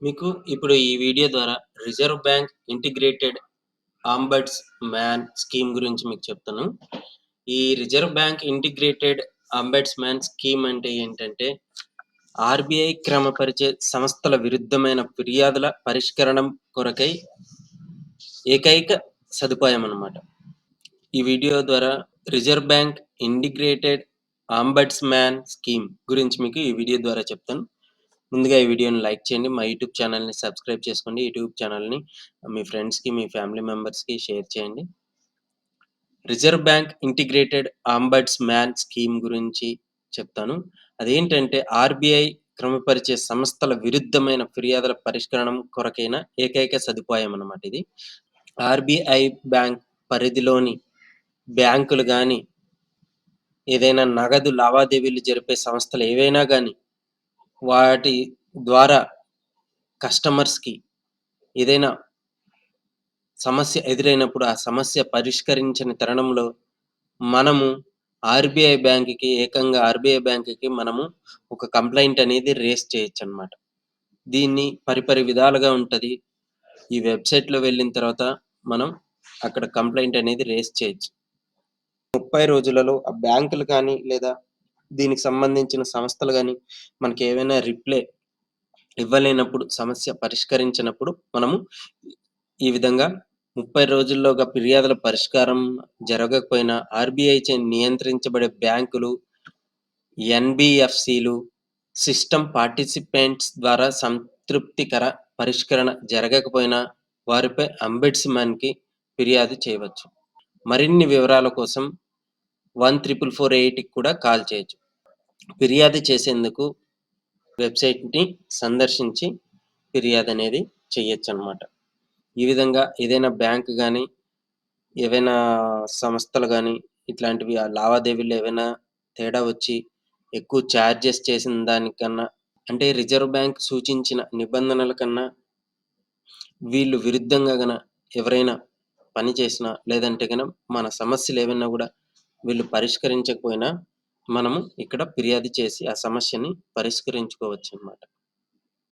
మీకు ఇప్పుడు ఈ వీడియో ద్వారా Reserve Bank Integrated Ombudsman Scheme గురించి మీకు చెప్తాను. ఈ Reserve Bank Integrated Ombudsman Scheme అంటే ఏంటంటే, ఆర్బీఐ క్రమపరిచే సంస్థల విరుద్ధమైన ఫిర్యాదుల పరిష్కరణం కొరకై ఏకైక సదుపాయం అన్నమాట. ఈ వీడియో ద్వారా Reserve Bank Integrated Ombudsman Scheme గురించి మీకు ఈ వీడియో ద్వారా చెప్తాను. ముందుగా ఈ వీడియోని లైక్ చేయండి. మా యూట్యూబ్ ఛానల్ని సబ్స్క్రైబ్ చేసుకోండి. యూట్యూబ్ ఛానల్ని మీ ఫ్రెండ్స్కి, మీ ఫ్యామిలీ మెంబర్స్కి షేర్ చేయండి. Reserve Bank Integrated Ombudsman Scheme గురించి చెప్తాను. అదేంటంటే, ఆర్బీఐ క్రమపరిచే సంస్థల విరుద్ధమైన ఫిర్యాదుల పరిష్కరణం కొరకైన ఏకైక సదుపాయం అన్నమాట ఇది. ఆర్బీఐ బ్యాంక్ పరిధిలోని బ్యాంకులు కానీ, ఏదైనా నగదు లావాదేవీలు జరిపే సంస్థలు ఏవైనా కానీ, వాటి ద్వారా కస్టమర్స్కి ఏదైనా సమస్య ఎదురైనప్పుడు ఆ సమస్య పరిష్కరించని తరుణంలో మనము ఆర్బీఐ బ్యాంక్కి మనము ఒక కంప్లైంట్ అనేది రేస్ చేయొచ్చు అనమాట. దీన్ని పరిపరి విధాలుగా ఉంటుంది. ఈ వెబ్సైట్లో వెళ్ళిన తర్వాత మనం అక్కడ కంప్లైంట్ అనేది రేస్ చేయొచ్చు. 30 రోజులలో ఆ బ్యాంకులు కానీ లేదా దీనికి సంబంధించిన సంస్థలు కానీ మనకి ఏవైనా రిప్లై ఇవ్వలేనప్పుడు, సమస్య పరిష్కరించినప్పుడు మనము ఈ విధంగా 30 రోజుల్లోగా ఫిర్యాదుల పరిష్కారం జరగకపోయినా ఆర్బీఐ చే నియంత్రించబడే బ్యాంకులు, ఎన్బిఎఫ్సిలు, సిస్టమ్ పార్టిసిపెంట్స్ ద్వారా సంతృప్తికర పరిష్కరణ జరగకపోయినా వారిపై అంబుడ్స్మన్కి ఫిర్యాదు చేయవచ్చు. మరిన్ని వివరాల కోసం 14448కి కూడా కాల్ చేయొచ్చు. ఫిర్యాదు చేసేందుకు వెబ్సైట్ని సందర్శించి ఫిర్యాదు అనేది చేయొచ్చు అన్నమాట. ఈ విధంగా ఏదైనా బ్యాంక్ కానీ, ఏవైనా సంస్థలు కానీ ఇట్లాంటివి ఆ లావాదేవీల్లో ఏవైనా తేడా వచ్చి ఎక్కువ ఛార్జెస్ చేసిన దానికన్నా, అంటే రిజర్వ్ బ్యాంక్ సూచించిన నిబంధనల కన్నా వీళ్ళు విరుద్ధంగా ఎవరైనా పని చేసినా, లేదంటే మన సమస్యలు ఏవైనా కూడా వీళ్ళు పరిష్కరించకపోయినా మనము ఇక్కడ ఫిర్యాదు చేసి ఆ సమస్యని పరిష్కరించుకోవచ్చు అన్నమాట.